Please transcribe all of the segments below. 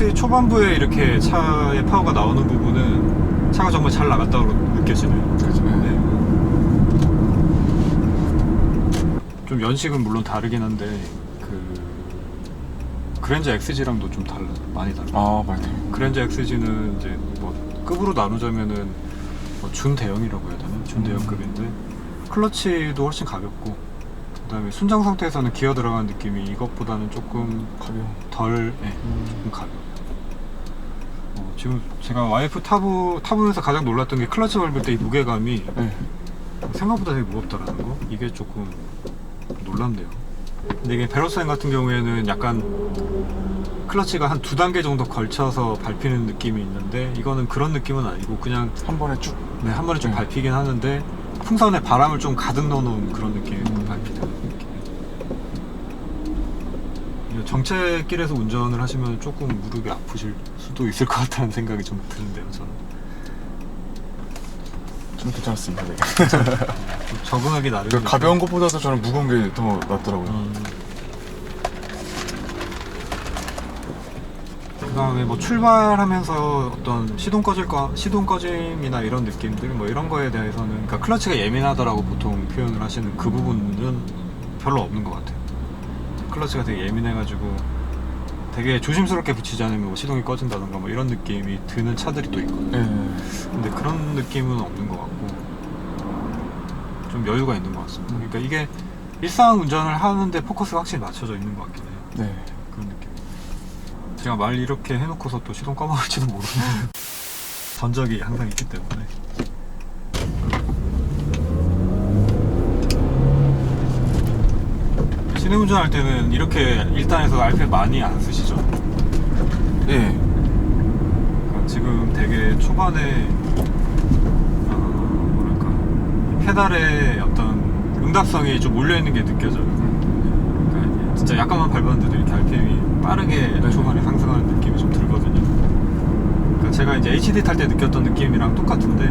클러치 초반부에 이렇게 차의 파워가 나오는 부분은 차가 정말 잘 나갔다고 느껴지네요. 그렇죠. 네. 좀 연식은 물론 다르긴 한데 그랜저 XG랑도 좀 많이 달라요. 아, 맞네. 그랜저 XG는 이제 뭐 급으로 나누자면은 뭐 준대형이라고 해야 되나? 준대형급인데 클러치도 훨씬 가볍고, 그다음에 순정 상태에서는 기어 들어가는 느낌이 이것보다는 조금 가벼워. 덜, 조금 가벼워. 지금 제가 와이프 타보면서 가장 놀랐던 게 클러치 밟을 때 이 무게감이 생각보다 되게 무겁다라는 거. 이게 조금 놀랍네요. 근데 이게 베로사인 같은 경우에는 약간 클러치가 한 2단계 정도 걸쳐서 밟히는 느낌이 있는데, 이거는 그런 느낌은 아니고 그냥 한 번에 쭉. 네, 한 번에 좀 밟히긴 하는데 풍선에 바람을 좀 가득 넣어놓은 그런 느낌이 밟히는 느낌. 정체길에서 운전을 하시면 조금 무릎이 아프실 수도 있을 것 같다는 생각이 좀 드는데요, 저는. 좀 괜찮았습니다. 네. 적응하기 나름이죠. 가벼운 것보다도 저는 무거운 게 더 낫더라고요. 그 다음에 뭐 출발하면서 어떤 시동 꺼짐이나 이런 느낌들, 뭐 이런 거에 대해서는, 그러니까 클러치가 예민하다라고 보통 표현을 하시는 그 부분은 별로 없는 것 같아요. 클러치가 되게 예민해가지고 되게 조심스럽게 붙이지 않으면 뭐 시동이 꺼진다던가 뭐 이런 느낌이 드는 차들이 또 있거든요. 근데 그런 느낌은 없는 것 같고 좀 여유가 있는 것 같습니다. 그러니까 이게 일상 운전을 하는데 포커스가 확실히 맞춰져 있는 것 같긴 해요. 네. 그런 느낌. 제가 말 이렇게 해놓고서 또 시동 꺼먹을지도 모르는 전적이 항상 있기 때문에. 시내 운전할 때는 이렇게 1단에서 RPM 많이 안 쓰시죠? 예. 그러니까 지금 되게 초반에 뭐랄까, 페달의 어떤 응답성이 좀 몰려있는 게 느껴져요. 그러니까 진짜 약간만 밟았는데도 이렇게 RPM이 빠르게 초반에 상승하는 느낌이 좀 들거든요. 그러니까 제가 이제 HD 탈 때 느꼈던 느낌이랑 똑같은데,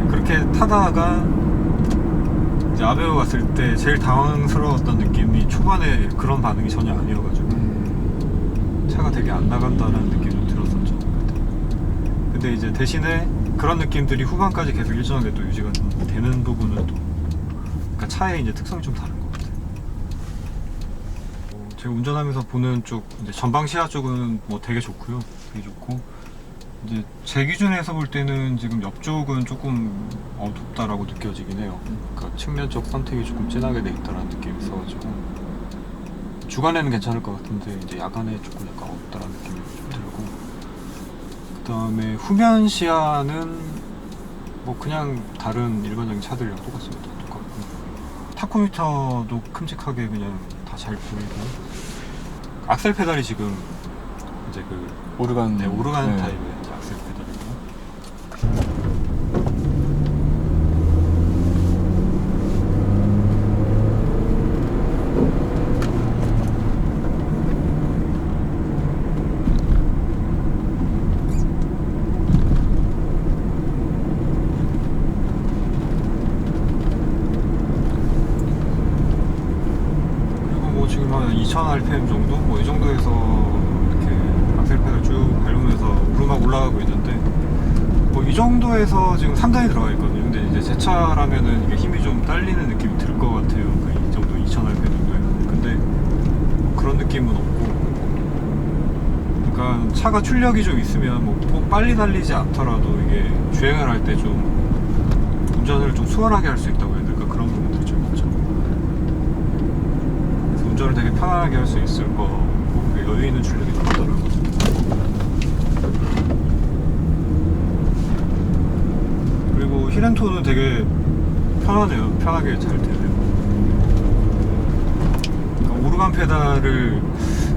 그렇게 타다가 이제 아베오 갔을 때 제일 당황스러웠던 느낌이 초반에 그런 반응이 전혀 아니어가지고 차가 되게 안 나간다는 느낌이 좀 들었었죠. 근데 이제 대신에 그런 느낌들이 후반까지 계속 일정하게 또 유지가 좀 되는 부분은 또, 그러니까 차의 이제 특성이 좀 다른 것 같아요. 제가 운전하면서 보는 쪽, 이제 전방 시야 쪽은 뭐 되게 좋고요. 되게 좋고, 이제 제 기준에서 볼 때는 지금 옆쪽은 조금 어둡다라고 느껴지긴 해요. 그러니까 측면적 선택이 조금 진하게 돼 있다라는 느낌이 있어가지고 주간에는 괜찮을 것 같은데 이제 야간에 조금 약간 어둡다라는 느낌이 좀 들고, 그 다음에 후면 시야는 뭐 그냥 다른 일반적인 차들이랑 똑같습니다. 똑같고 타코미터도 큼직하게 그냥 다 잘 보이고, 악셀 페달이 지금 이제 오르간 타입의 악셀 페달이고, 그리고 뭐 지금 한 2000rpm 정도? 뭐 이 정도에서 이렇게 악셀 페달 쭉 밟으면서 오르막 올라가고 있는데, 뭐 이 정도에서 지금 3단이 들어가 있거든요. 근데 이제 제 차라면은 이게 힘이 좀 딸리는 느낌이 들 것 같아요. 이 정도 2000rpm 정도에는. 근데 뭐 그런 느낌은 없고, 그러니까 차가 출력이 좀 있으면 뭐 꼭 빨리 달리지 않더라도 이게 주행을 할 때 좀 운전을 좀 수월하게 할 수 있다고 해야 될까, 그런 부분들이 좀 있죠. 그래서 운전을 되게 편안하게 할 수 있을 거고, 여유 있는 출력이 나오더라고요. 그리고 힐앤토는 되게 편하네요. 편하게 잘 되네요. 그러니까 오르간 페달을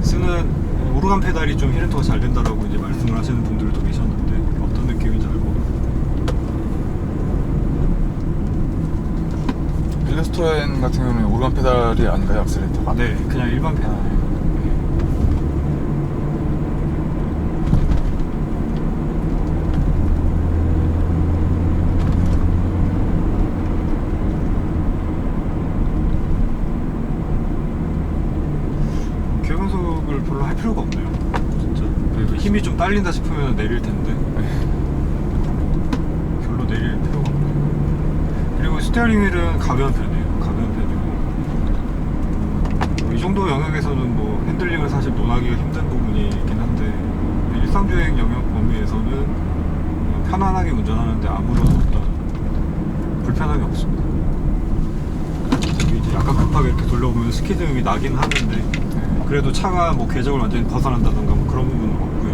쓰는, 오르간 페달이 좀 힐앤토가 잘 된다라고 이제 말씀을 하시는 분들도 계셨는데 어떤 느낌인지 알고. 필레스토렌 같은 경우는 오르간 페달이 아닌가요? 악셀레이터가? 네, 그냥 일반 페달이에요. 기어 변속을 별로 할 필요가 없네요, 진짜. 힘이 좀 딸린다 싶으면 내릴 텐데 별로 내릴 필요가 없고. 그리고 스티어링 휠은 가벼운 편이에요. 가벼운 편이고 이 정도 영역에서는 뭐 핸들링을 사실 논하기가 힘든 부분이 있긴 한데 일상주행 영역 범위에서는 그냥 편안하게 운전하는데 아무런 어떤 불편함이 없습니다. 이제 약간 급하게 이렇게 돌려보면 스키드음이 나긴 하는데 그래도 차가 뭐 궤적을 완전히 벗어난다던가 뭐 그런 부분은 없고요.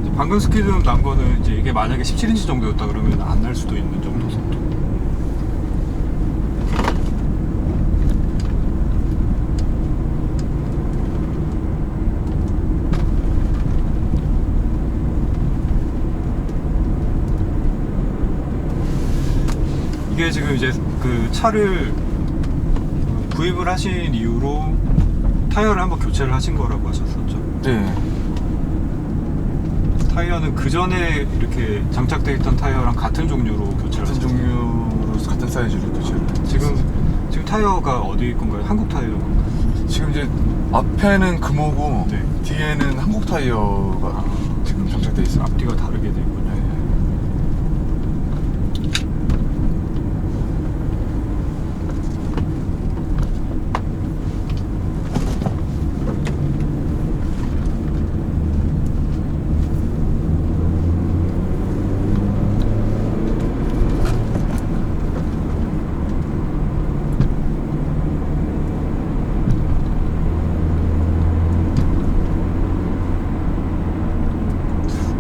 이제 방금 스키드음 난 거는 이제 이게 만약에 17인치 정도였다 그러면 안 날 수도 있는 정도 속도. 이게 지금 이제 그 차를 구입을 하신 이후로 타이어를 한번 교체를 하신 거라고 하셨었죠? 네. 타이어는 그 전에 이렇게 장착되어 있던 타이어랑 같은 종류로 교체를 같은 하셨어요? 종류로 같은 사이즈로 교체를. 지금 타이어가 어디 건가요? 한국 타이어 건가요? 지금 이제 앞에는 금호고 네. 뒤에는 한국 타이어가 지금 장착돼 있어요. 앞뒤가 다르게 돼 있군요.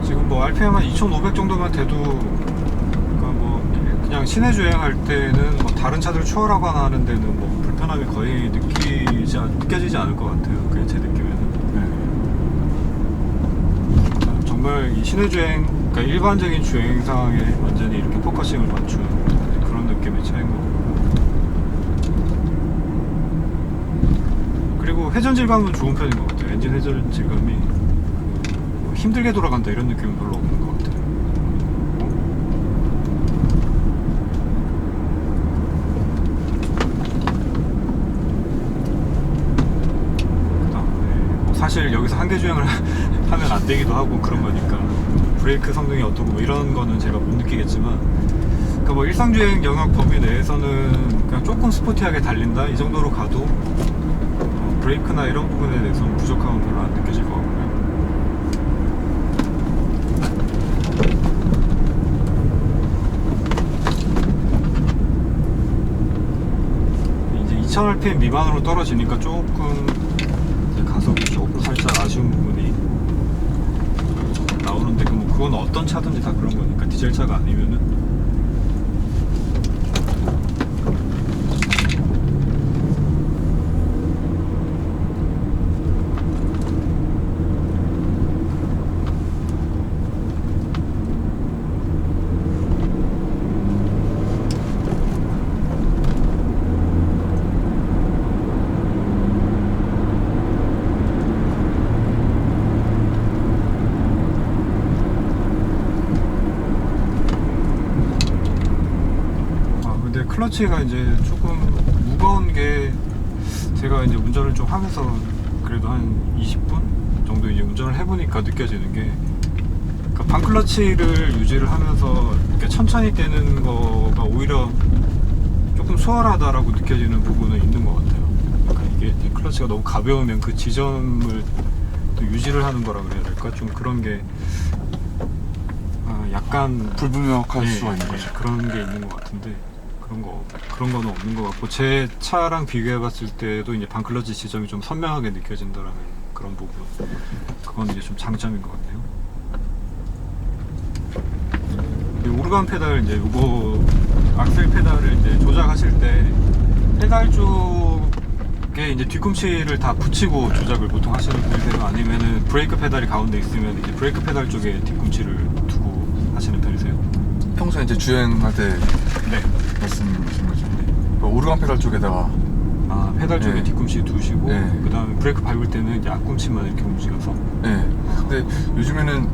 지금 뭐 RPM 한 2,500 정도만 돼도 그러니까 뭐 그냥 시내 주행할 때는 뭐 다른 차들 추월하거나 하는 데는 뭐 불편함이 거의 느껴지지 않을 것 같아요. 그게 제 느낌에는. 정말 이 시내 주행, 그러니까 일반적인 주행 상황에 완전히 이렇게 포커싱을 맞춘 그런 느낌의 차인 것 같고. 그리고 회전 질감은 좋은 편인 것 같아요. 엔진 회전 질감이 힘들게 돌아간다 이런 느낌은 별로 없는 것 같아요. 그다음에 뭐 사실 여기서 한계 주행을 하면 안 되기도 하고 그런 거니까 브레이크 성능이 어떠고 뭐 이런 거는 제가 못 느끼겠지만, 그러니까 뭐 일상주행 영역 범위 내에서는 그냥 조금 스포티하게 달린다 이 정도로 가도 브레이크나 이런 부분에 대해서는 부족함은 별로 안 느껴질 것 같고요. 이제 2000rpm 미만으로 떨어지니까 조금 이제 가속이 조금 살짝 아쉬운 부분이 나오는데 뭐 그건 어떤 차든지 다 그런 거니까 디젤 차가 아니면은 클러치가 이제 조금 무거운 게 제가 이제 운전을 좀 하면서 그래도 한 20분 정도 이제 운전을 해보니까 느껴지는 게, 그러니까 반클러치를 유지를 하면서 이렇게 천천히 떼는 거가 오히려 조금 수월하다라고 느껴지는 부분은 있는 것 같아요. 그러니까 이게 클러치가 너무 가벼우면 그 지점을 또 유지를 하는 거라 그래야 될까? 좀 그런 게 약간 불분명할 수가 있는 거죠. 그런 게 있는 것 같은데 그런 거는 없는 것 같고, 제 차랑 비교해봤을 때도 이제 반클러치 지점이 좀 선명하게 느껴진다라는 그런 부분, 그건 이제 좀 장점인 것 같네요. 오르간 페달 이제 요거 악셀 페달을 이제 조작하실 때 페달 쪽에 이제 뒤꿈치를 다 붙이고 조작을 보통 하시는 편이세요? 아니면은 브레이크 페달이 가운데 있으면 이제 브레이크 페달 쪽에 뒤꿈치를 두고 하시는 편이세요? 평소에 이제 주행할 때 네. 말씀하신 거죠. 오르간 페달 쪽에다가 페달 쪽에 네. 뒤꿈치 두시고 네. 그 다음에 브레이크 밟을 때는 이제 앞꿈치만 이렇게 움직여서. 네. 근데 요즘에는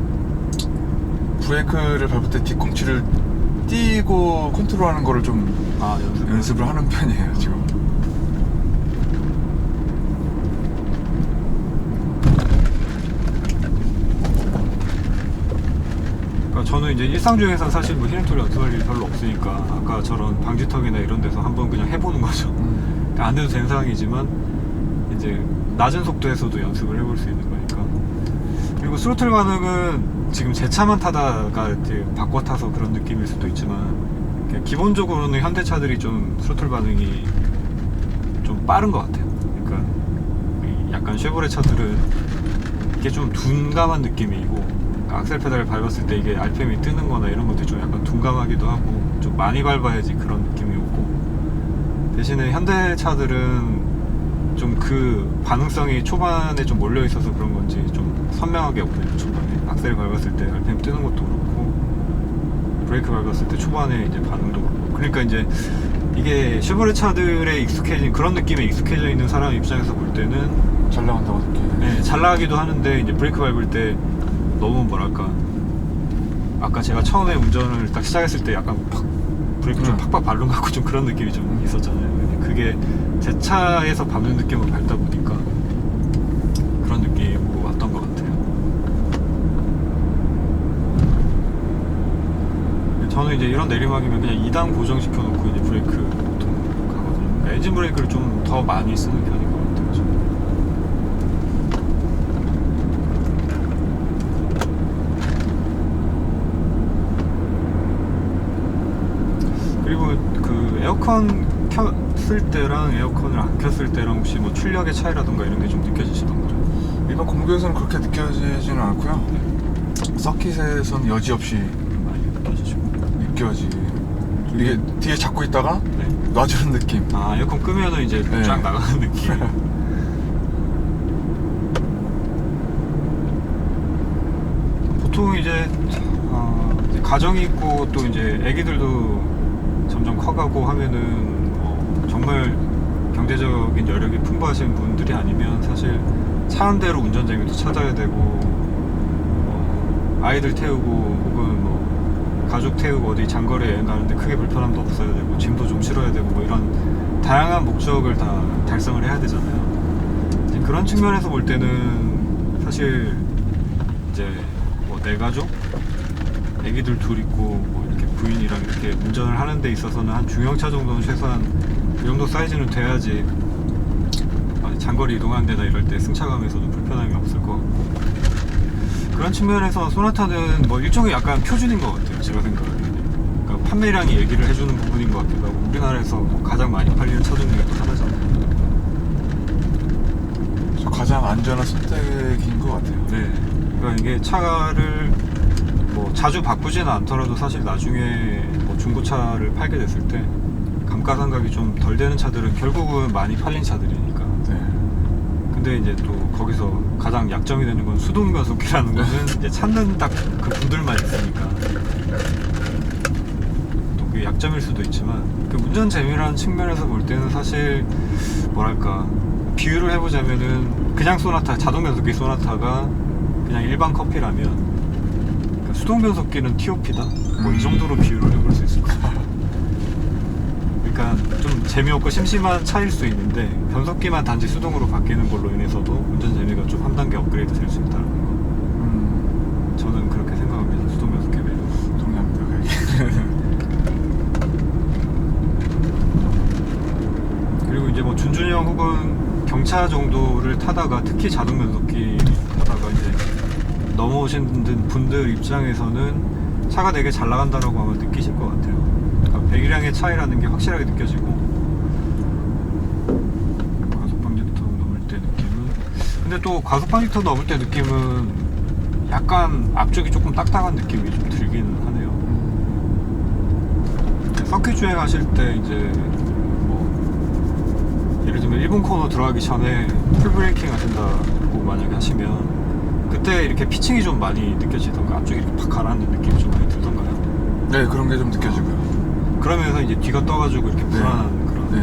브레이크를 밟을 때 뒤꿈치를 띄고 컨트롤하는 거를 좀 연습을 하는 편이에요 지금. 저는 이제 일상 중에서 사실 뭐 히렌토를 연습할 일이 별로 없으니까 아까 저런 방지턱이나 이런 데서 한번 그냥 해보는 거죠. 그러니까 안 돼도 되는 상황이지만 이제 낮은 속도에서도 연습을 해볼 수 있는 거니까. 그리고 스로틀 반응은 지금 제 차만 타다가 이제 바꿔 타서 그런 느낌일 수도 있지만 기본적으로는 현대차들이 좀 스로틀 반응이 좀 빠른 것 같아요. 그러니까 약간 쉐보레 차들은 이게 좀 둔감한 느낌이고, 그러니까 악셀 페달을 밟았을 때 이게 RPM이 뜨는 거나 이런 것들이 좀 약간 둔감하기도 하고 좀 많이 밟아야지 그런 느낌이 오고, 대신에 현대차들은 좀 그 반응성이 초반에 좀 몰려 있어서 그런 건지 좀 선명하게 오네요. 초반에 악셀 밟았을 때 RPM 뜨는 것도 그렇고 브레이크 밟았을 때 초반에 이제 반응도 그렇고. 그러니까 이제 이게 쉐보레 차들에 익숙해진 그런 느낌에 익숙해져 있는 사람 입장에서 볼 때는 잘 나간다고 느끼네. 네, 잘 나가기도 하는데 이제 브레이크 밟을 때 너무 뭐랄까, 아까 제가 처음에 운전을 딱 시작했을 때 약간 팍 브레이크 좀 팍팍 밟는 것 같고 좀 그런 느낌이 좀 있었잖아요. 그게 제 차에서 밟는 느낌으로 밟다 보니까 그런 느낌으로 왔던 것 같아요. 저는 이제 이런 내리막이면 그냥 2단 고정시켜 놓고 이제 브레이크 보통 가거든요. 그러니까 엔진 브레이크를 좀 더 많이 쓰는 편인 것 같아요. 저는. 그리고 그 에어컨 켰을 때랑 에어컨을 안 켰을 때랑 혹시 뭐 출력의 차이라던가 이런 게 좀 느껴지시던가요? 일반 공도에서는 그렇게 느껴지지는 않고요. 서킷에서는 여지없이 많이 느껴지시고. 느껴지. 이게 뒤에 잡고 있다가 네. 놔주는 느낌. 아, 에어컨 끄면은 이제 네. 쫙 나가는 느낌. 보통 이제 이제 가정이 있고 또 이제 애기들도 점점 커가고 하면은 정말 경제적인 여력이 풍부하신 분들이 아니면 사실 차 한 대로 운전 재미도 찾아야 되고, 아이들 태우고 혹은 뭐 가족 태우고 어디 장거리 여행 가는데 크게 불편함도 없어야 되고 짐도 좀 실어야 되고 뭐 이런 다양한 목적을 다 달성을 해야 되잖아요. 이제 그런 측면에서 볼 때는 사실 이제 뭐 내 가족, 애기들 둘 있고 뭐 이렇게 부인이랑 이렇게 운전을 하는 데 있어서는 한 중형차 정도는 최소한 그 정도 사이즈는 돼야지 장거리 이동하는 데나 이럴 때 승차감에서도 불편함이 없을 것 같고, 그런 측면에서 소나타는 뭐 일종의 약간 표준인 것 같아요. 제가 생각하기에는. 그러니까 판매량이 얘기를 해주는 부분인 것 같기도 하고, 우리나라에서 뭐 가장 많이 팔리는 차 중에 또 하나잖아요. 가장 안전한 선택인 것 같아요. 네. 그러니까 이게 차를 뭐 자주 바꾸지는 않더라도 사실 나중에 뭐 중고차를 팔게 됐을 때 감가상각이 좀 덜 되는 차들은 결국은 많이 팔린 차들이니까. 네. 근데 이제 또 거기서 가장 약점이 되는 건 수동 변속기라는 거는 이제 찾는 딱 그 분들만 있으니까 또 그게 약점일 수도 있지만, 그 운전 재미라는 측면에서 볼 때는 사실 뭐랄까, 비유를 해보자면은 그냥 소나타, 자동 변속기 소나타가 그냥 일반 커피라면 그러니까 수동 변속기는 TOP다? 뭐 이 정도로 비유를 해볼 수 있을 것 같아요. 그러니까 좀 재미없고 심심한 차일 수 있는데 변속기만 단지 수동으로 바뀌는 걸로 인해서도 운전 재미가 좀 한 단계 업그레이드 될 수 있다는 거. 저는 그렇게 생각합니다. 수동 변속기 매력. 동의합니다. 그리고 이제 뭐 준준형 혹은 경차 정도를 타다가 특히 자동 변속기 타다가 이제 넘어오신 분들 입장에서는 차가 되게 잘 나간다라고 아마 느끼실 것 같아요. 그러니까 배기량의 차이라는 게 확실하게 느껴지고, 과속 방지턱 넘을 때 느낌은, 근데 또 과속 방지턱 넘을 때 느낌은 약간 앞쪽이 조금 딱딱한 느낌이 좀 들긴 하네요. 서킷 주행하실 때 이제 뭐 예를 들면 일본 코너 들어가기 전에 풀브레이킹 하신다고 만약에 하시면 그때 이렇게 피칭이 좀 많이 느껴지던가 앞쪽이 이렇게 팍 가라앉는 느낌이 좀 많이 들던가요? 네, 그런 게 좀 느껴지고요. 그러면서 이제 뒤가 떠가지고 이렇게 불안한 그런. 네.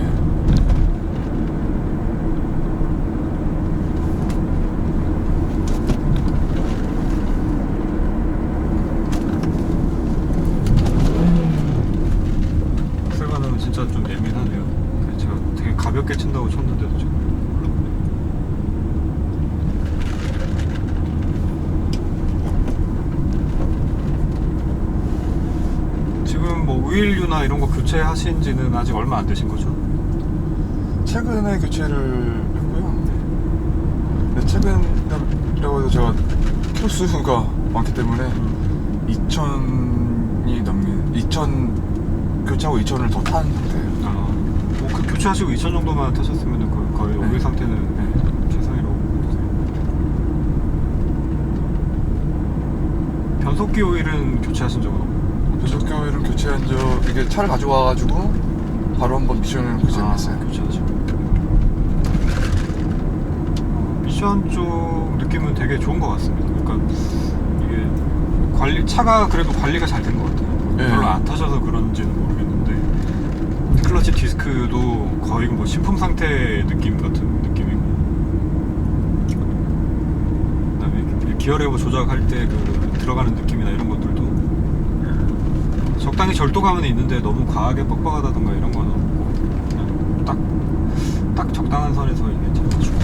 악셀 반응은 진짜 좀 예민하네요. 제가 되게 가볍게 친다고 쳤는데도 지금 오일류나 이런 거 교체하신 지는 아직 얼마 안 되신 거죠? 최근에 교체를 했고요. 근데 최근이라고 해도 제가 키로수가 많기 때문에 2000이 넘는 2000 교체하고 2000을 더 탄 상태예요. 그 교체하시고 2000 정도만 타셨으면 거의 네. 오일 상태는 네. 최상이라고 보세요. 변속기 오일은 교체하신 적은 없나요? 변속기 오일을 교체한 적 이게 차를 가져와가지고 바로 한번 미션을 교체를 했어요. 교체하시고. 미션 쪽 느낌은 되게 좋은 것 같습니다. 그러니까 이게 차가 그래도 관리가 잘 된 것 같아요. 네. 별로 안 타셔서 그런지는 모르겠는데 클러치 디스크도 거의 뭐 신품 상태 느낌 같은 느낌이고, 그다음에 기어 레버 조작할 때 그 들어가는 느낌이나 이런 것들도 적당히 절도감은 있는데 너무 과하게 뻑뻑하다던가 이런 건 없고 그냥 딱 적당한 선에서 이게 잘 맞추고.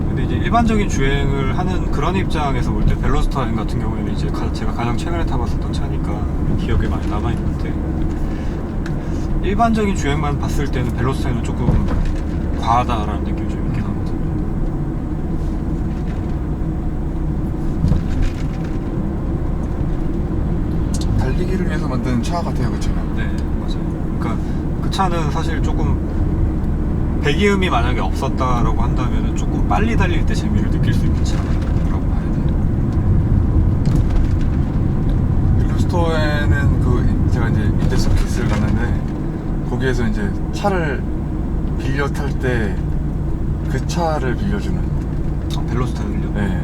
근데 이제 일반적인 주행을 하는 그런 입장에서 볼 때 벨로스터 M 같은 경우에는 이제 제가 가장 최근에 타봤었던 차니까 기억에 많이 남아있는데, 일반적인 주행만 봤을 때는 벨로스터 M은 조금 과하다라는 느낌이 좀 있긴 하거든요. 달리기를 위해서 만든 차 같아요, 그 차가. 네, 맞아요. 그러니까 그 차는 사실 조금 배기음이 만약에 없었다라고 한다면 조금 빨리 달릴 때 재미를 느낄 수 있는 차라고 봐야 돼요. 벨로스터에는 제가 이제 인대 서킷을 갔는데 거기에서 이제 차를 빌려 탈 때 그 차를 빌려주는. 벨로스터는요? 네.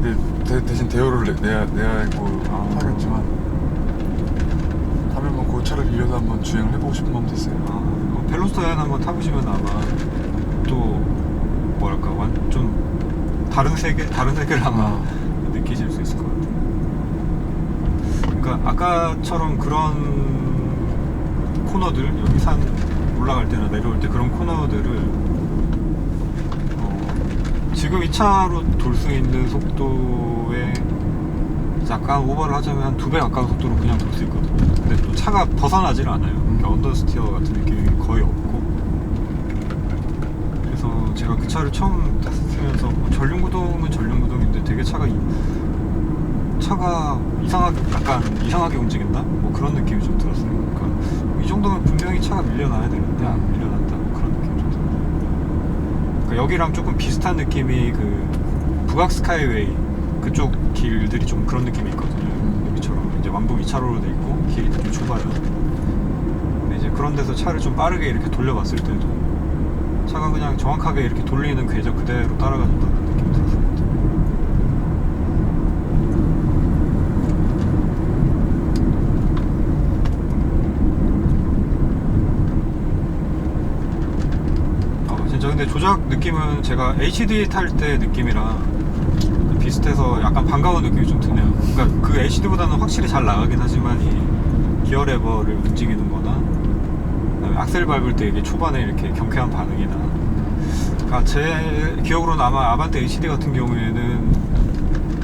근데 대신 대여를 내고 타겠지만 타면 뭐 그 차를 빌려서 한번 주행을 해보고 싶은 마음도 있어요. 벨로스터 M 한번 타보시면 아마 또 뭐랄까 좀 다른 세계를 아마 느끼실 수 있을 것 같아요. 그러니까 아까처럼 그런 코너들, 여기 산 올라갈 때나 내려올 때 그런 코너들을 지금 이 차로 돌 수 있는 속도에 약간 오버를 하자면 한 2배 가까운 속도로 그냥 돌 수 있거든요. 근데 또 차가 벗어나질 않아요. 그러니까 언더스티어 같은 느낌이 거의 없고. 그래서 제가 그 차를 처음 탔으면서 전륜구동은 전륜구동인데 되게 차가 약간 이상하게 움직인다? 뭐 그런 느낌이 좀 들었어요. 그러니까 이 정도면 분명히 차가 밀려나야 되는데 안 밀려난다, 뭐 그런 느낌이 좀 들어요. 그러니까 여기랑 조금 비슷한 느낌이 그 북악 스카이웨이 그쪽 길들이 좀 그런 느낌이 있거든요. 여기처럼 이제 왕복 2차로로 돼 있고 길이 되게 좁아요. 근데 이제 그런 데서 차를 좀 빠르게 이렇게 돌려봤을 때도 차가 그냥 정확하게 이렇게 돌리는 궤적 그대로 따라가준다는 느낌이 들었습니다. 진짜 근데 조작 느낌은 제가 HD 탈 때 느낌이랑 비슷해서 약간 반가운 느낌이 좀 드네요. 그러니까 그 HD보다는 확실히 잘 나가긴 하지만 이 기어 레버를 움직이는 거나 그다음에 악셀 밟을 때 이게 초반에 이렇게 경쾌한 반응이나, 그러니까 제 기억으로는 아마 아반떼 HD 같은 경우에는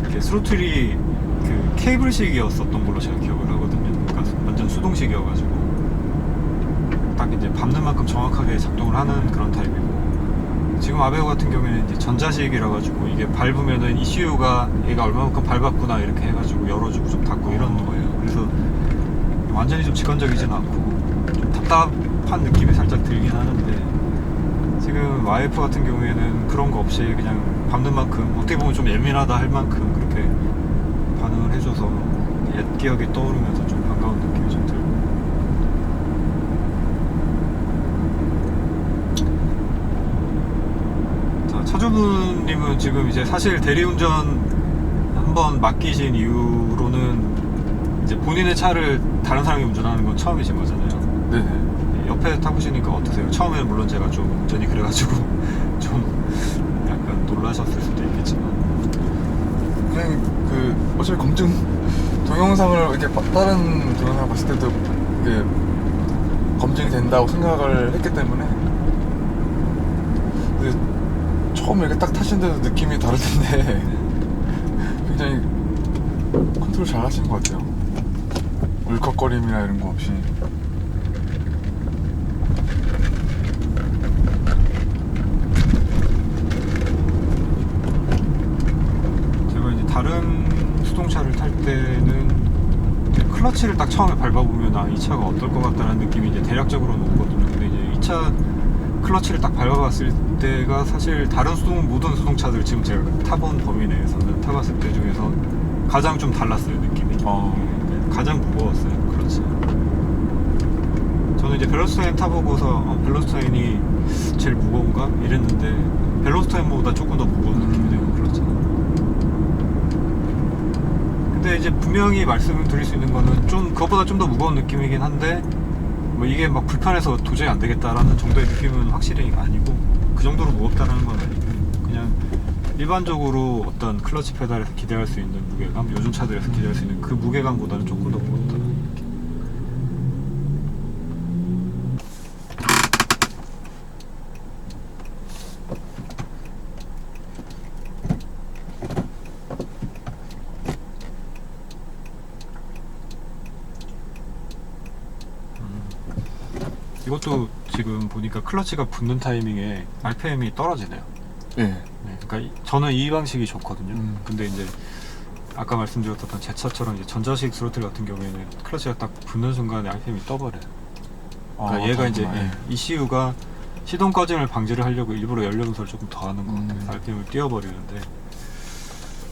이렇게 스로틀이 그 케이블식이었었던 걸로 제가 기억을 하거든요. 그러니까 완전 수동식이어가지고 딱 이제 밟는 만큼 정확하게 작동을 하는 그런 타입이고, 지금 아베오 같은 경우에는 이제 전자식이라 가지고 이게 밟으면은 ECU가 얘가 얼마만큼 밟았구나 이렇게 해가지고 열어주고 좀 닫고 이런 거예요. 그래서 완전히 좀 직관적이진 않고 좀 답답한 느낌이 살짝 들긴 하는데, 지금 와이프 같은 경우에는 그런 거 없이 그냥 밟는 만큼 어떻게 보면 좀 예민하다 할 만큼 그렇게 반응을 해줘서 옛 기억이 떠오르면서 좀 반가운 느낌이 좀 들고. 차주분님은 지금 이제 사실 대리운전 한번 맡기신 이후로는 이제 본인의 차를 다른 사람이 운전하는 건 처음이신 거잖아요. 네네. 옆에 타보시니까 어떠세요? 처음에는 물론 제가 좀 운전이 그래가지고 좀 약간 놀라셨을 수도 있겠지만, 그냥 어차피 검증 동영상을 이렇게 다른 동영상을 봤을 때도 이게 검증이 된다고 생각을 했기 때문에. 근데 처음에 이렇게 딱 타시는데도 느낌이 다르던데 굉장히 컨트롤 잘 하시는 것 같아요. 울컥거림이나 이런 거 없이. 제가 이제 다른 수동차를 탈 때는 이제 클러치를 딱 처음에 밟아보면 이 차가 어떨 것 같다는 느낌이 이제 대략적으로는 오거든요. 근데 이제 이 차 클러치를 딱 밟아봤을 때가 사실 다른 모든 수동차들 지금 제가 타본 범위 내에서는 타봤을 때 중에서 가장 좀 달랐어요, 느낌이. 가장 무거웠어요, 클러치. 저는 이제 벨로스타인 타보고서 벨로스타인이 제일 무거운가? 이랬는데 벨로스타인보다 조금 더 무거운 느낌이네요, 클러치는. 근데 이제 분명히 말씀드릴 수 있는 거는 좀 그것보다 좀 더 무거운 느낌이긴 한데 뭐 이게 막 불편해서 도저히 안 되겠다라는 정도의 느낌은 확실히 아니고 그 정도로 무겁다라는 건 아니고 그냥 일반적으로 어떤 클러치 페달에서 기대할 수 있는 무게감, 요즘 차들에서 기대할 수 있는 그 무게감보다는 조금 더 무겁다는 느낌. 이것도 지금 보니까 클러치가 붙는 타이밍에 RPM이 떨어지네요. 예. 네, 그러니까 저는 이 방식이 좋거든요. 근데 이제 아까 말씀드렸던 제 차처럼 이제 전자식 스로틀 같은 경우에는 클러치가 딱 붙는 순간에 RPM이 떠버려요. 그러니까 얘가 이제 ECU가 시동 꺼짐을 방지를 하려고 일부러 연료음소를 조금 더 하는 것 같아요. RPM을 띄워버리는데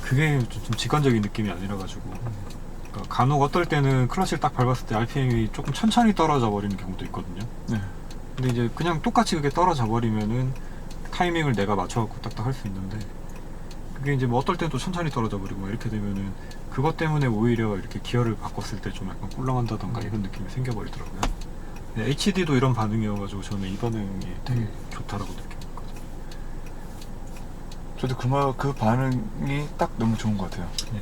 그게 좀 직관적인 느낌이 아니라 가지고 그러니까 간혹 어떨 때는 클러치를 딱 밟았을 때 RPM이 조금 천천히 떨어져 버리는 경우도 있거든요. 네. 근데 이제 그냥 똑같이 그게 떨어져 버리면은 타이밍을 내가 맞춰갖고 딱딱 할 수 있는데 그게 이제 뭐 어떨 땐 또 천천히 떨어져 버리고 막 이렇게 되면은 그것 때문에 오히려 이렇게 기어를 바꿨을 때 좀 약간 꿀렁한다던가 이런 느낌이 생겨버리더라고요. HD도 이런 반응이어가지고 저는 이 반응이 되게 좋다라고 느꼈거든요. 저도 그 반응이 딱 너무 좋은 것 같아요. 네.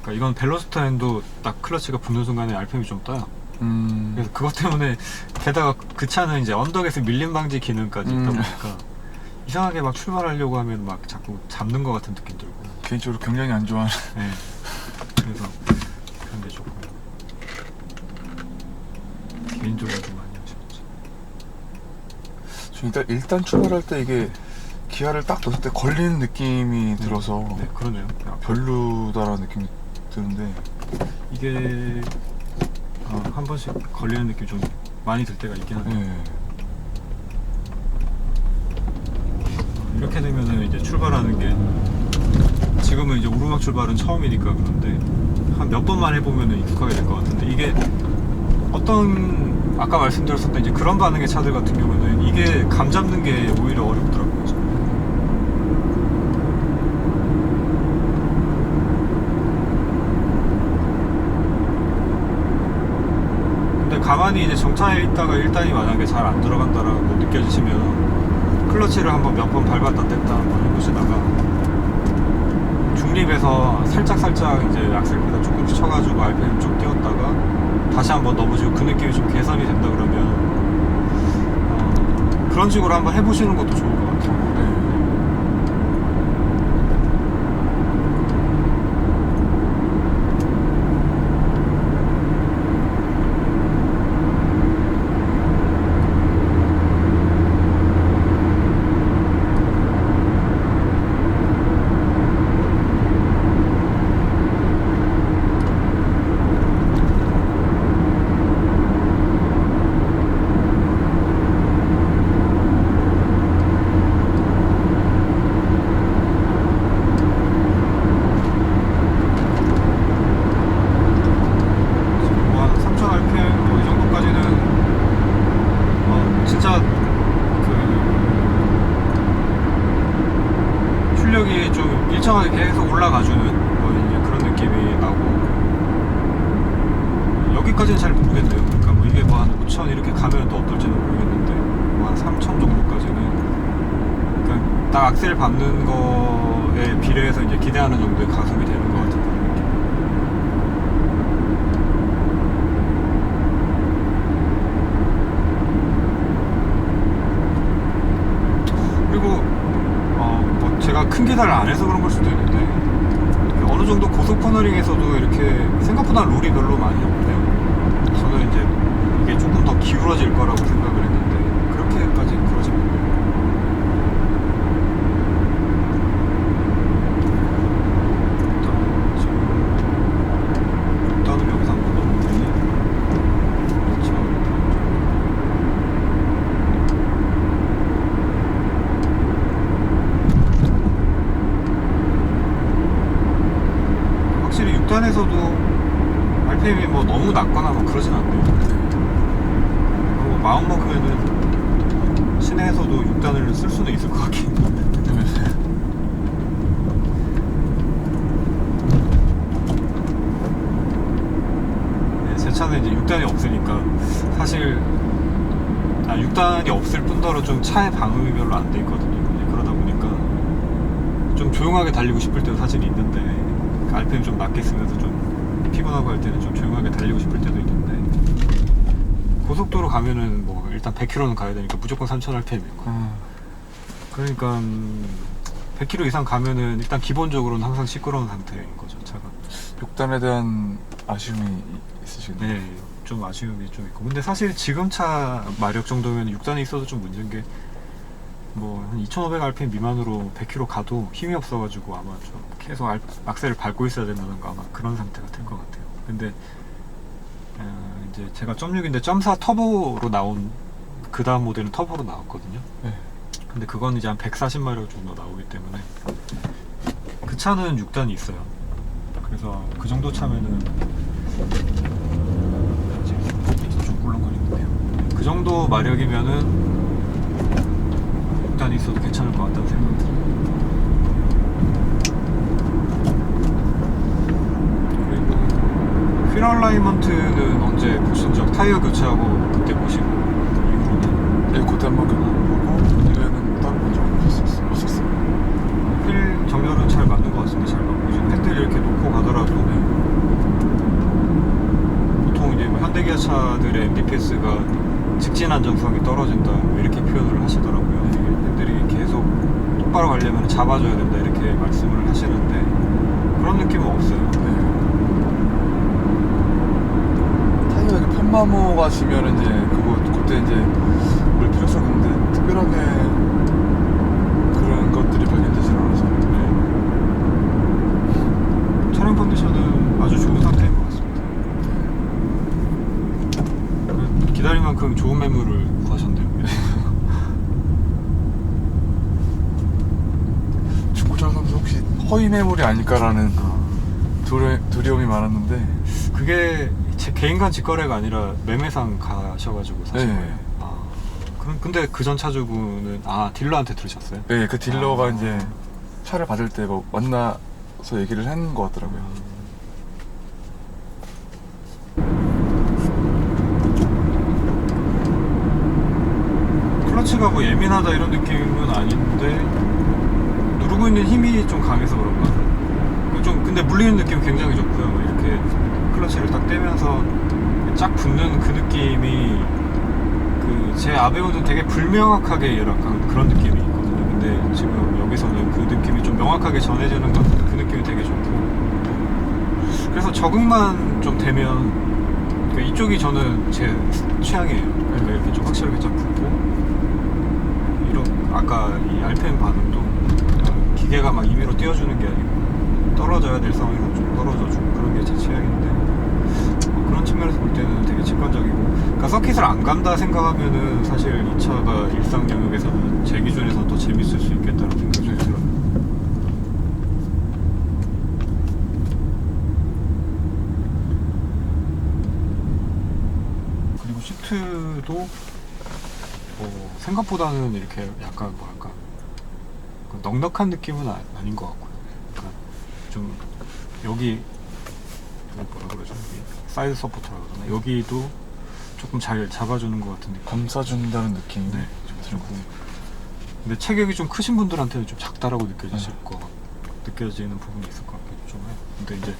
그러니까 이건 벨로스타인도 딱 클러치가 붙는 순간에 RPM이 좀 떠요. 그래서 그것 때문에 게다가 그 차는 이제 언덕에서 밀림 방지 기능까지 있다 보니까 이상하게 막 출발하려고 하면 막 자꾸 잡는 것 같은 느낌 들고 개인적으로 굉장히 안 좋아하는. 네. 그래서 그런 게 조금 개인적으로 좀 많이 하셨죠. 저 일단 출발할 때 이게 기아를 딱 넣었을 때 걸리는 느낌이 들어서 네, 그러네요. 별로다라는 느낌이 드는데 이게 한 번씩 걸리는 느낌이 좀 많이 들 때가 있긴 한데 네. 이렇게 되면은 이제 출발하는 게 지금은 이제 오르막 출발은 처음이니까 그런데 한 몇 번만 해보면은 익숙하게 될 것 같은데 이게 어떤 아까 말씀드렸었던 이제 그런 반응의 차들 같은 경우는 이게 감 잡는 게 오히려 어렵더라고요. 근데 가만히 이제 정차해 있다가 1단이 만약에 잘 안 들어간다라고 느껴지시면 클러치를 한번 몇 번 밟았다 뗐다 한번 해보시다가 중립에서 살짝 이제 악셀 페달 조금씩 쳐가지고 RPM 쭉 띄웠다가 다시 한번 넣어보시고 그 느낌이 좀 개선이 된다 그러면 그런 식으로 한번 해보시는 것도 좋을 것 같아요. 출력이 좀 일정하게 계속 올라가주는 뭐 이제 그런 느낌이 나고 여기까지는 잘 모르겠네요. 그러니까 뭐 이게 뭐 한 5,000 이렇게 가면 또 어떨지는 모르겠는데 뭐 한 3,000 정도까지는 그러니까 딱 악셀 밟는 거에 비례해서 이제 기대하는 정도의 가속이 되는 것 같은 그런 느낌. 그리고 제가 큰 기사를 안 해서 그런 걸 수도 있는데 어느 정도 고속 코너링에서도 이렇게 생각보다 롤이 별로 많이 없대요. 저는 이제 이게 조금 더 기울어질 거라고 생각을 했는데 그렇게까지 그러지 않네요. 일단은 여기서 한번 넘어보니 그렇죠. 확실히 6단에서도 RPM이 뭐 너무 낮거나 뭐 그러진 않네요. 그리고 마음 먹으면은 시내에서도 6단을 쓸 수는 있을 것 같긴 한데. 네, 제 차는 이제 6단이 없으니까 사실 6단이 없을 뿐더러 좀 차의 방음이 별로 안 돼 있거든요. 네, 그러다 보니까 좀 조용하게 달리고 싶을 때도 사실 있는데 RPM 좀 낮게 쓰면서 좀 피곤하고 할 때는 좀 조용하게 달리고 싶을 때도 있는데 고속도로 가면은 뭐 일단 100km는 가야 되니까 무조건 3000rpm이고 그러니까 100km 이상 가면은 일단 기본적으로는 항상 시끄러운 상태인 거죠 차가. 6단에 대한 아쉬움이 있으시겠네요. 네, 좀 아쉬움이 좀 있고 근데 사실 지금 차 마력 정도면 6단에 있어도 좀 문제인 게 뭐 한 2500rpm 미만으로 100km 가도 힘이 없어가지고 아마 좀 계속 악셀을 밟고 있어야 된다던가 아마 그런 상태가 될 것 같아요. 근데 이제 제가 .6인데 .4 터보로 나온 그 다음 모델은 터보로 나왔거든요. 네. 근데 그건 이제 한 140마력 정도 나오기 때문에 그 차는 6단이 있어요. 그래서 그 정도 차면은 좀 꿀렁거리는데요. 그 정도 마력이면은 6단이 있어도 괜찮을 것 같다는 생각이 들어요. 그리고 휠 얼라이먼트는 언제 보신 적 타이어 교체하고 그때 보시고 이후로는 네, 그때 한번 보고 이후에는 따로 본 적 없었어요. 휠 정렬은 잘 맞는 것 같습니다. 잘 맞고 지금 핸들 이렇게 놓고 가더라도 보통 이제 뭐 현대기아 차들의 MBPS가 직진 안정성이 떨어진다 뭐 이렇게 표현을 하시더라고요. 핸들이 계속 똑바로 가려면 잡아줘야 된다 이렇게 말씀을 하시는데 그런 느낌은 없어요. 타이어 이렇게 편마모가 지면 이제 그때 이제 볼 필요성이 있는데 특별하게 그런 것들이 발견되진 않아서 차량 컨디션은 아주 좋은 상태인 것 같습니다. 기다린 만큼 좋은 매물을 구하셨네요. 축구장 선수 혹시 허위 매물이 아닐까라는 두려움이 많았는데 그게 제 개인간 직거래가 아니라 매매상 가셔가지고 사신 네. 거예요. 근데 그 전 차주분은 딜러한테 들으셨어요? 네, 그 딜러가 이제 차를 받을 때 뭐 만나서 얘기를 한 것 같더라고요. 클러치가 뭐 예민하다 이런 느낌은 아닌데 누르고 있는 힘이 좀 강해서 그런가? 좀 근데 물리는 느낌이 굉장히 좋고요. 이렇게 클러치를 딱 떼면서 쫙 붙는 그 느낌이 제 아베오는 되게 불명확하게 약간 그런 느낌이 있거든요. 근데 지금 여기서는 그 느낌이 좀 명확하게 전해지는 것 같은 그 느낌이 되게 좋고 그래서 적응만 좀 되면 그러니까 이쪽이 저는 제 취향이에요. 그러니까 이렇게 좀 확실하게 쫙 붙고 아까 이 RPM 반응도 기계가 막 임의로 띄워주는 게 아니고 떨어져야 될 상황에서 좀 떨어져주고 그런 게 제 취향인데 그런 측면에서 볼 때는 되게 직관적이고 그러니까 서킷을 안 간다 생각하면은 사실 이 차가 일상 영역에서는 제 기준에서는 더 재밌을 수 있겠다는 생각이 좀 들어요. 그리고 시트도 생각보다는 이렇게 약간 뭐랄까 넉넉한 느낌은 아닌 것 같고요. 그러니까 좀 여기 뭐라 그러죠? 사이드 서포터라고 그러나 여기도 조금 잘 잡아주는 것 같은 느낌. 감싸준다는 느낌이 네, 좀 좀 들고. 근데 체격이 좀 크신 분들한테는 좀 작다라고 느껴지는 부분이 있을 것 같기도 좀 해요. 근데 이제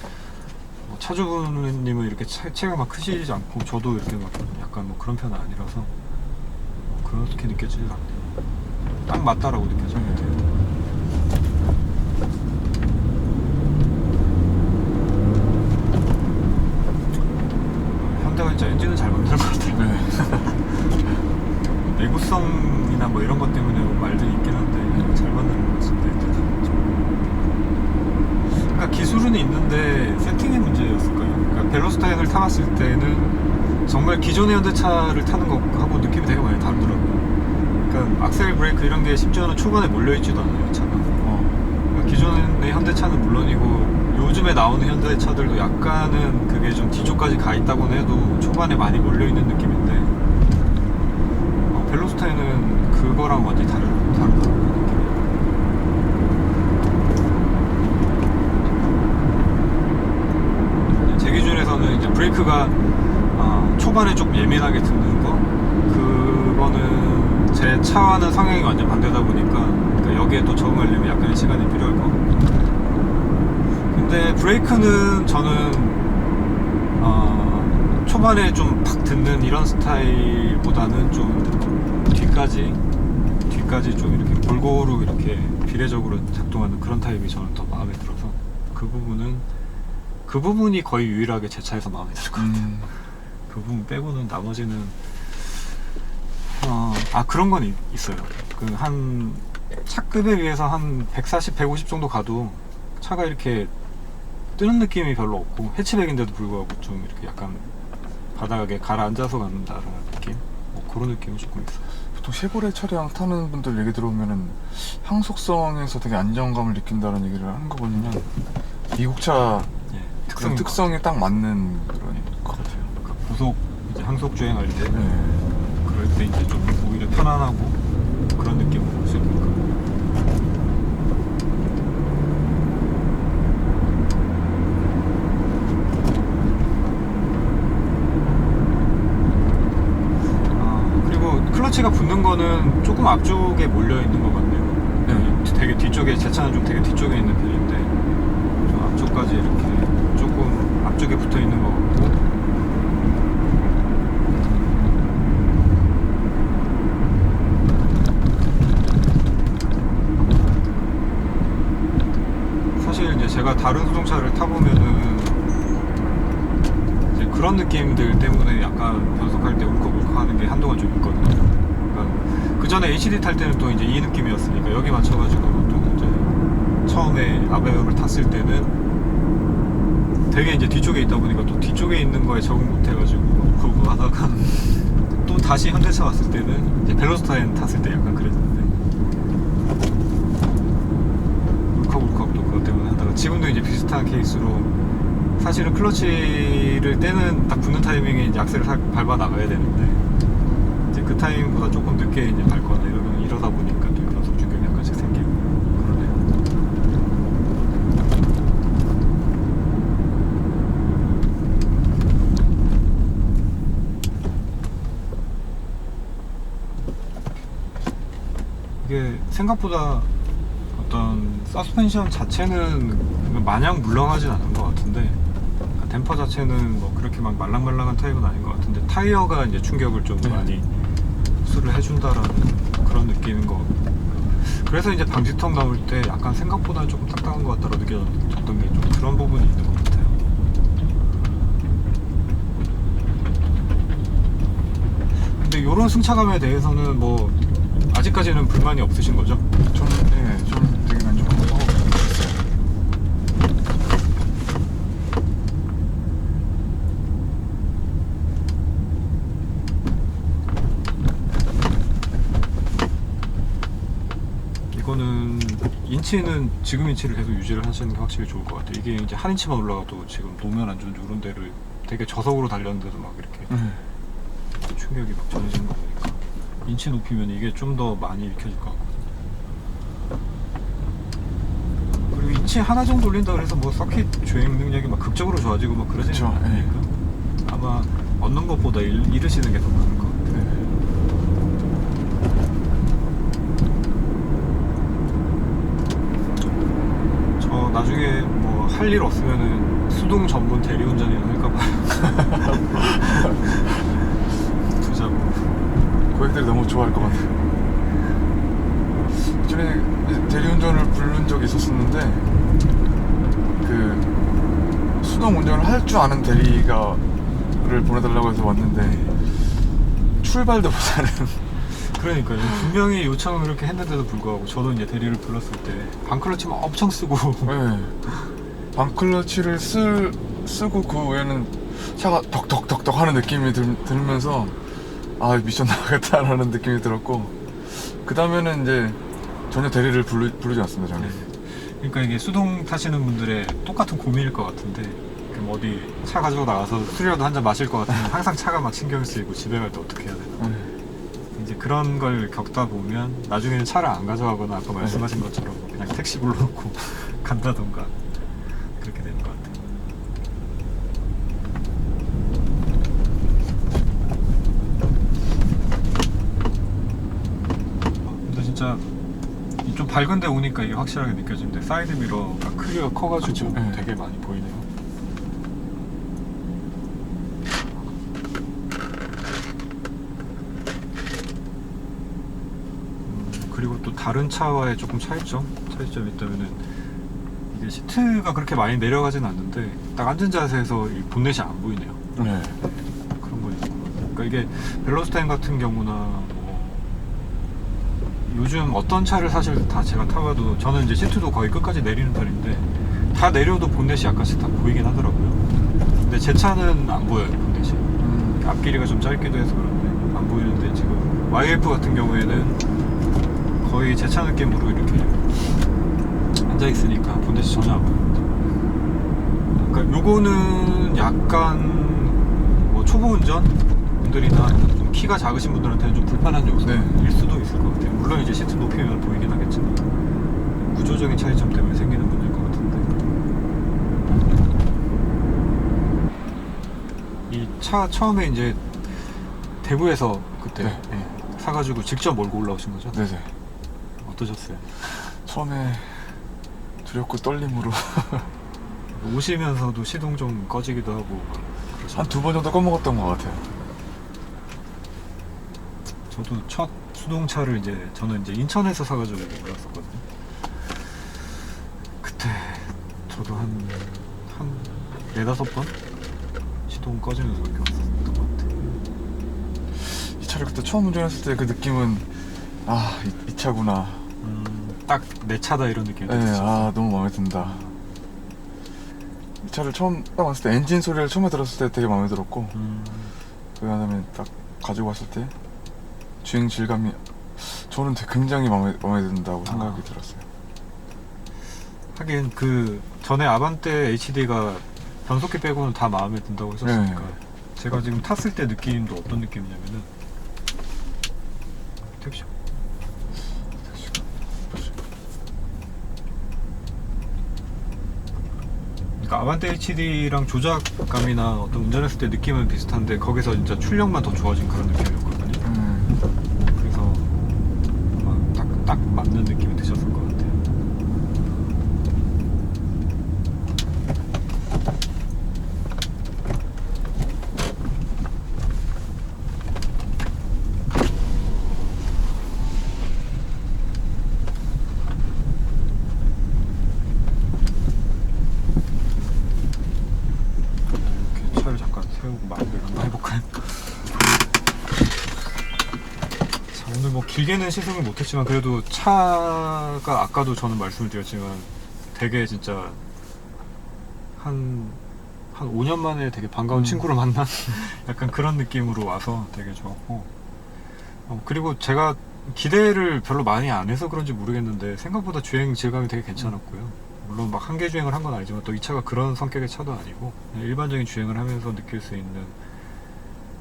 뭐 차주분님은 이렇게 체가 막 크시지 않고 저도 이렇게 막 약간 뭐 그런 편은 아니라서 그렇게 느껴지지 않네요. 딱 맞다라고 느껴져요. 엔진은 잘 만든 것 같아요. 네. 내구성이나 뭐 이런 것 때문에 뭐 말들이 있긴 한데 잘 만드는 것 같습니다. 그러니까 기술은 있는데 세팅의 문제였을까요? 그러니까 벨로스타인을 타봤을 때는 정말 기존의 현대차를 타는 것하고 느낌이 되게 많이 다르더라고요. 그러니까 악셀, 브레이크 이런 게 심지어는 초반에 몰려있지도 않아요, 차가. 그러니까 기존의 현대차는 물론이고 요즘에 나오는 현대차들도 약간은 그게 좀 뒤쪽까지 가 있다고는 해도 초반에 많이 몰려있는 느낌인데 벨로스타인은 그거랑 완전히 다르더라고요. 제 기준에서는 이제 브레이크가 초반에 좀 예민하게 듣는 거 그거는 제 차와는 성향이 완전 반대다 보니까 그러니까 여기에 또 적응하려면 약간의 시간이 필요할 것 같고 근데 브레이크는 저는 초반에 좀 팍 듣는 이런 스타일보다는 좀 뒤까지 좀 이렇게 골고루 이렇게 비례적으로 작동하는 그런 타입이 저는 더 마음에 들어서 그 부분이 거의 유일하게 제 차에서 마음에 들 것 같아요. 그 부분 빼고는 나머지는 그런 건 있어요. 그 한 차급에 비해서 한 140, 150 정도 가도 차가 이렇게 뜨는 느낌이 별로 없고 해치백인데도 불구하고 좀 이렇게 약간 바닥에 가라앉아서 간다라는 느낌? 그런 느낌이 조금 있어요. 보통 쉐보레 차량 타는 분들 얘기 들어보면은 항속성에서 되게 안정감을 느낀다는 얘기를 하는 거 보면 미국차 그런 특성에 딱 맞는 그런 것 같아요. 그러니까 고속 이제 항속 주행할 때 네. 그럴 때 이제 좀 오히려 편안하고 그런 느낌을 볼 수 있는 거. 클러치가 붙는 거는 조금 앞쪽에 몰려 있는 것 같네요. 네. 되게 뒤쪽에 제 차는 좀 되게 뒤쪽에 있는 편인데 좀 앞쪽까지 이렇게 조금 앞쪽에 붙어 있는 것 같고. 사실 이제 제가 다른 수동차를 타보면은 이제 그런 느낌들 때문에 약간 변속할 때 울컥울컥하는 게 한동안 좀 있거든요. 그 전에 HD 탈 때는 또 이제 이 느낌이었으니까 여기 맞춰가지고 또 이제 처음에 아베오를 탔을 때는 되게 이제 뒤쪽에 있다 보니까 또 뒤쪽에 있는 거에 적응 못 해가지고 그러고 하다가 또 다시 현대차 왔을 때는 이제 벨로스타인 탔을 때 약간 그랬는데 울컥울컥 또 그것 때문에 하다가 지금도 이제 비슷한 케이스로 사실은 클러치를 떼는 딱 붙는 타이밍에 이제 악셀을 밟아 나가야 되는데 이제 그 타이밍보다 조금 늦게 이제 밟거나 이러다 보니까 또 변속 충격이 약간씩 생기고 그러네요. 이게 생각보다 어떤 서스펜션 자체는 마냥 물렁하진 않은 것 같은데 댐퍼 자체는 뭐 그렇게 막 말랑말랑한 타입은 아닌 것 같은데 타이어가 이제 충격을 좀 많이 흡수를 해준다라는 그런 느낌인 것 같고 그래서 이제 방지턱 나올 때 약간 생각보다 조금 딱딱한 것 같다고 느껴졌던 게 좀 그런 부분이 있는 것 같아요. 근데 이런 승차감에 대해서는 뭐 아직까지는 불만이 없으신 거죠? 저는 되게 만족하고 있어요. 이거는 인치는 지금 인치를 계속 유지를 하시는 게 확실히 좋을 것 같아요. 이게 이제 한 인치만 올라가도 지금 노면 안 좋은 이런 데를 되게 저속으로 달렸는데도 막 이렇게 충격이 막 전해지는 거 보니까 인치 높이면 이게 좀 더 많이 익혀질 것 같거든요. 그리고 인치 하나 정도 올린다 그래서 뭐 서킷 주행 능력이 막 극적으로 좋아지고 막 그러지는 않으니까 아마 얻는 것보다 잃으시는 게 더 많은 것 같아요. 저 나중에 뭐 할 일 없으면은 수동 전문 대리운전이나 할까봐요. 투자고 고객들이 너무 좋아할 것 같아요. 예전에 대리운전을 부른 적이 있었었는데 그 수동 운전을 할 줄 아는 대리가 를 보내달라고 해서 왔는데 출발도 못하는. 그러니까요. 분명히 요청을 그렇게 했는데도 불구하고 저도 이제 대리를 불렀을 때 방클러치만 엄청 쓰고 네. 방클러치를 쓰고 그 외에는 차가 덕덕덕덕 하는 느낌이 들면서 아 미션 나가겠다라는 느낌이 들었고, 그 다음에는 이제 전혀 대리를 부르지 않습니다 저는. 네. 그러니까 이게 수동 타시는 분들의 똑같은 고민일 것 같은데, 그럼 어디 차 가지고 나가서 술이라도 한 잔 마실 것 같으면 항상 차가 막 신경 쓰이고 집에 갈 때 어떻게 해야 되나. 이제 그런 걸 겪다 보면 나중에는 차를 안 가져가거나 아까 말씀하신 것처럼 그냥 택시 불러놓고 간다던가 그렇게 되는 것 같아요. 근데 진짜 좀 밝은 데 오니까 이게 확실하게 느껴지는데 사이드 미러가 크기가 커가지고 그쵸. 되게 많이 보이네요. 그리고 또 다른 차와의 조금 차이점이 있다면은 이게 시트가 그렇게 많이 내려가진 않는데 딱 앉은 자세에서 이 본넷이 안 보이네요. 네. 그런 거 있고. 그러니까 이게 벨로스타인 같은 경우나 뭐 요즘 어떤 차를 사실 다 제가 타봐도 저는 이제 시트도 거의 끝까지 내리는 편인데 다 내려도 본넷이 약간씩 다 보이긴 하더라고요. 근데 제 차는 안 보여요, 본넷이. 앞길이가 좀 짧기도 해서 그런데 안 보이는데 지금 YF 같은 경우에는 거의 제 차 느낌으로 이렇게 앉아있으니까 본넷이 전혀 안 보입니다. 그러니까 요거는 약간 뭐 초보 운전 분들이나 좀 키가 작으신 분들한테는 좀 불편한 요소일 수도 있을 것 같아요. 물론 이제 시트 높이면 보이긴 하겠지만 구조적인 차이점 때문에 생기는 문제일 것 같은데, 이 차 처음에 이제 대구에서 그때 사가지고 직접 몰고 올라오신 거죠? 네네. 어떠셨어요? 처음에 두렵고 떨림으로 오시면서도 시동 좀 꺼지기도 하고 한 2번 정도 꺼먹었던 것 같아요. 저도 첫 수동차를 저는 이제 인천에서 사가지고 올랐었거든요. 그때 저도 한 4-5번 시동 꺼지면서 그렇게 왔었던 것 같아요. 이 차를 그때 처음 운전했을 때 그 느낌은 이 차구나. 딱 내 차다 이런 느낌이 네, 들었어요. 너무 마음에 든다. 이 차를 처음 딱 왔을 때 엔진 소리를 처음에 들었을 때 되게 마음에 들었고, 그 다음에 딱 가지고 왔을 때 주행 질감이 저는 굉장히 마음에 든다고 생각이 들었어요. 하긴 그 전에 아반떼 HD가 변속기 빼고는 다 마음에 든다고 했었으니까 제가 지금 탔을 때 느낌도 어떤 느낌이냐면은 택시 그러니까 아반떼 HD랑 조작감이나 어떤 운전했을 때 느낌은 비슷한데 거기서 진짜 출력만 더 좋아진 그런 느낌이었거든요. 그래서 아마 딱 맞는 느낌이 드셨을 것 같아요. 이렇게 차를 잠깐 세우고 마무리를 한번 해볼까요? 자, 오늘 뭐 길게는 시승을 못했지만 그래도 차가 아까도 저는 말씀을 드렸지만 되게 진짜 한 5년 만에 되게 반가운 친구를 만난 약간 그런 느낌으로 와서 되게 좋았고, 그리고 제가 기대를 별로 많이 안 해서 그런지 모르겠는데 생각보다 주행 질감이 되게 괜찮았고요. 물론 막 한계 주행을 한 건 아니지만 또 이 차가 그런 성격의 차도 아니고 그냥 일반적인 주행을 하면서 느낄 수 있는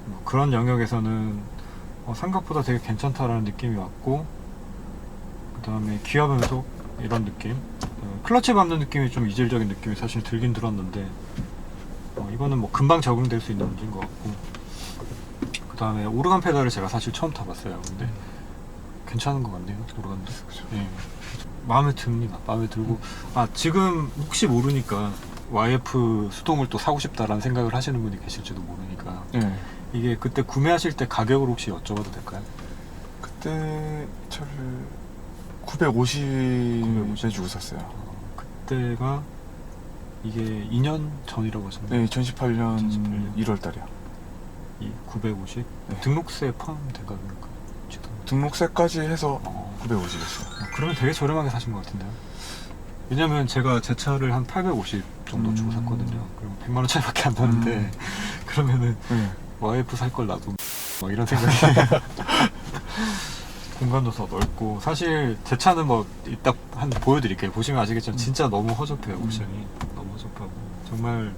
뭐 그런 영역에서는 생각보다 되게 괜찮다라는 느낌이 왔고, 그 다음에 기아 변속 이런 느낌, 클러치 밟는 느낌이 좀 이질적인 느낌이 사실 들긴 들었는데 이거는 뭐 금방 적응될 수 있는 문제인 것 같고, 그 다음에 오르간 페달을 제가 사실 처음 타봤어요. 근데 괜찮은 것 같네요, 오르간도. 예. 마음에 듭니다. 마음에 들고, 지금 혹시 모르니까 YF 수동을 또 사고 싶다라는 생각을 하시는 분이 계실지도 모르니까 이게 그때 구매하실 때 가격을 혹시 여쭤봐도 될까요? 그때 차를 950에 주고 샀어요. 그때가 이게 2년 전이라고 하셨나요? 네, 2018년 1월 달이요. 이 950? 네. 등록세 포함된가 그러니까. 등록세까지 해서 950이었어요. 그러면 되게 저렴하게 사신 것 같은데요? 왜냐면 제가 제 차를 한 850 정도 주고 샀거든요. 그럼 100만 원 차이밖에 안 나는데 그러면은 네. 와이프 살 걸 나도 막 이런 생각이 공간도 더 넓고 사실 제 차는 뭐 이따 한 보여드릴게요. 보시면 아시겠지만 진짜 너무 허접해요. 옵션이 너무 허접하고 정말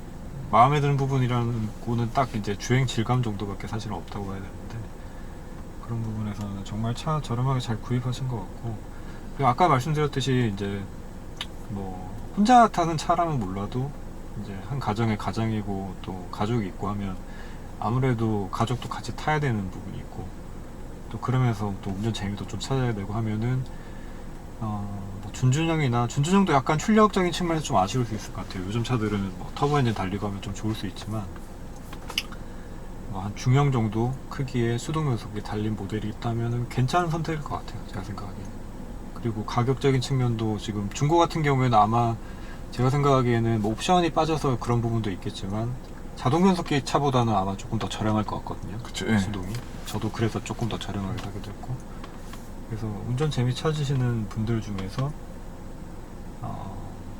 마음에 드는 부분이라는 거는 딱 이제 주행 질감 정도밖에 사실은 없다고 해야 되는데 그런 부분에서는 정말 차 저렴하게 잘 구입하신 것 같고 그리고 아까 말씀드렸듯이 이제 뭐 혼자 타는 차라면 몰라도 이제 한 가정의 가장이고 또 가족이 있고 하면 아무래도 가족도 같이 타야 되는 부분이 있고 또 그러면서 또 운전 재미도 좀 찾아야 되고 하면은 뭐 준준형도 약간 출력적인 측면에서 좀 아쉬울 수 있을 것 같아요. 요즘 차들은 뭐 터보 엔진 달리고 하면 좀 좋을 수 있지만 뭐 한 중형 정도 크기의 수동 변속기 달린 모델이 있다면은 괜찮은 선택일 것 같아요. 제가 생각하기에는. 그리고 가격적인 측면도 지금 중고 같은 경우에는 아마 제가 생각하기에는 뭐 옵션이 빠져서 그런 부분도 있겠지만 자동 변속기 차보다는 아마 조금 더 저렴할 것 같거든요. 그쵸, 예. 수동이. 저도 그래서 조금 더 저렴하게 사기도 했고. 그래서 운전 재미 찾으시는 분들 중에서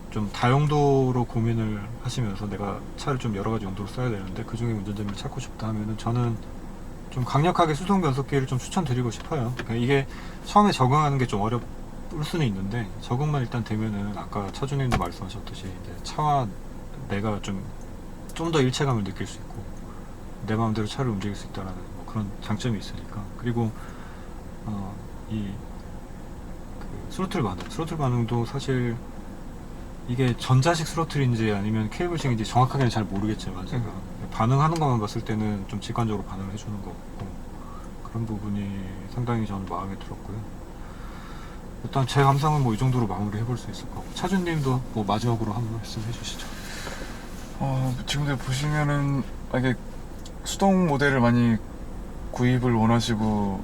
좀 다용도로 고민을 하시면서 내가 차를 좀 여러 가지 용도로 써야 되는데 그 중에 운전 재미를 찾고 싶다 하면은 저는 좀 강력하게 수동 변속기를 좀 추천드리고 싶어요. 그러니까 이게 처음에 적응하는 게 좀 어려울 수는 있는데 적응만 일단 되면은 아까 차주님도 말씀하셨듯이 이제 차와 내가 좀 더 일체감을 느낄 수 있고 내 마음대로 차를 움직일 수 있다라는 뭐 그런 장점이 있으니까 그리고 이 스로틀 반응도 사실 이게 전자식 스로틀인지 아니면 케이블식인지 정확하게는 잘 모르겠지만 제가 반응하는 것만 봤을 때는 좀 직관적으로 반응을 해주는 것 같고 그런 부분이 상당히 저는 마음에 들었고요. 일단 제 감상은 뭐 이 정도로 마무리 해볼 수 있을 것 같고 차주님도 뭐 마지막으로 한 말씀 해주시죠. 지금도 보시면은 이게 수동 모델을 많이 구입을 원하시고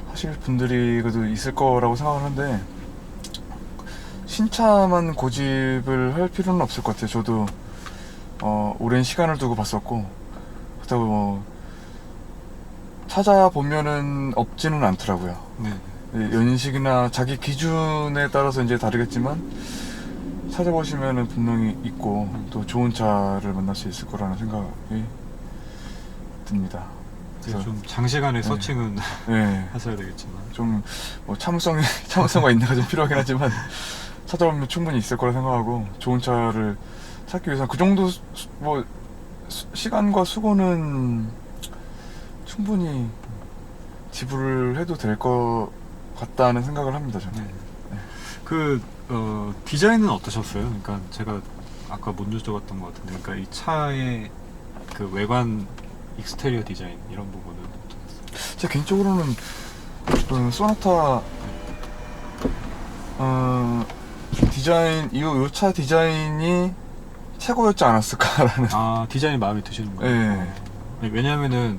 하실 분들이 그래도 있을 거라고 생각하는데 신차만 고집을 할 필요는 없을 것 같아요. 저도 오랜 시간을 두고 봤었고 그렇다고 뭐 찾아보면은 없지는 않더라고요. 네. 연식이나 자기 기준에 따라서 이제 다르겠지만 찾아보시면은 분명히 있고 또 좋은 차를 만날 수 있을 거라는 생각이 듭니다. 그래서 좀 장시간의 네. 서칭은 네. 하셔야 되겠지만 좀 뭐 참을성과 인내가 좀 필요하긴 하지만 찾아보면 충분히 있을 거라 생각하고 좋은 차를 찾기 위해서 그 정도 뭐 시간과 수고는 충분히 지불을 해도 될 것 같다는 생각을 합니다. 저는. 그 디자인은 어떠셨어요? 그러니까 제가 아까 못 여쭤봤던 것 같은데, 그러니까 이 차의 그 외관 익스테리어 디자인 이런 부분은 어떠셨어요? 제 개인적으로는 소나타 디자인 이 차 디자인이 최고였지 않았을까라는. 디자인이 마음에 드시는 거예요? 네. 왜냐면은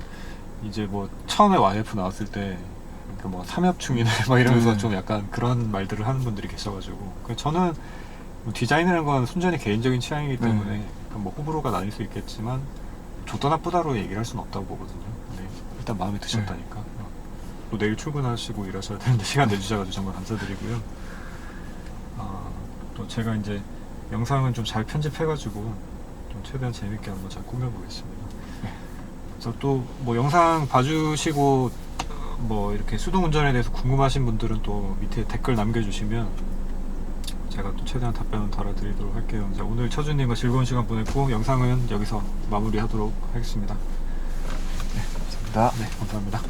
이제 뭐 처음에 YF 나왔을 때 그러니까 뭐 삼엽충이네 막 이러면서 네. 좀 약간 그런 말들을 하는 분들이 계셔가지고 저는 뭐 디자인이라는 건 순전히 개인적인 취향이기 때문에 네. 그러니까 뭐 호불호가 나뉠 수 있겠지만 좋다 나쁘다로 얘기를 할 수는 없다고 보거든요. 근데 일단 마음에 드셨다니까. 또 내일 출근하시고 일하셔야 되는데 시간 내주셔가지고 정말 감사드리고요. 또 제가 이제 영상은 좀 잘 편집해가지고 좀 최대한 재밌게 한번 잘 꾸며보겠습니다. 그래서 또 뭐 영상 봐주시고 뭐 이렇게 수동 운전에 대해서 궁금하신 분들은 또 밑에 댓글 남겨주시면 제가 또 최대한 답변을 달아드리도록 할게요. 이제 오늘 차주님과 즐거운 시간 보냈고 영상은 여기서 마무리하도록 하겠습니다. 감사합니다. 네, 감사합니다.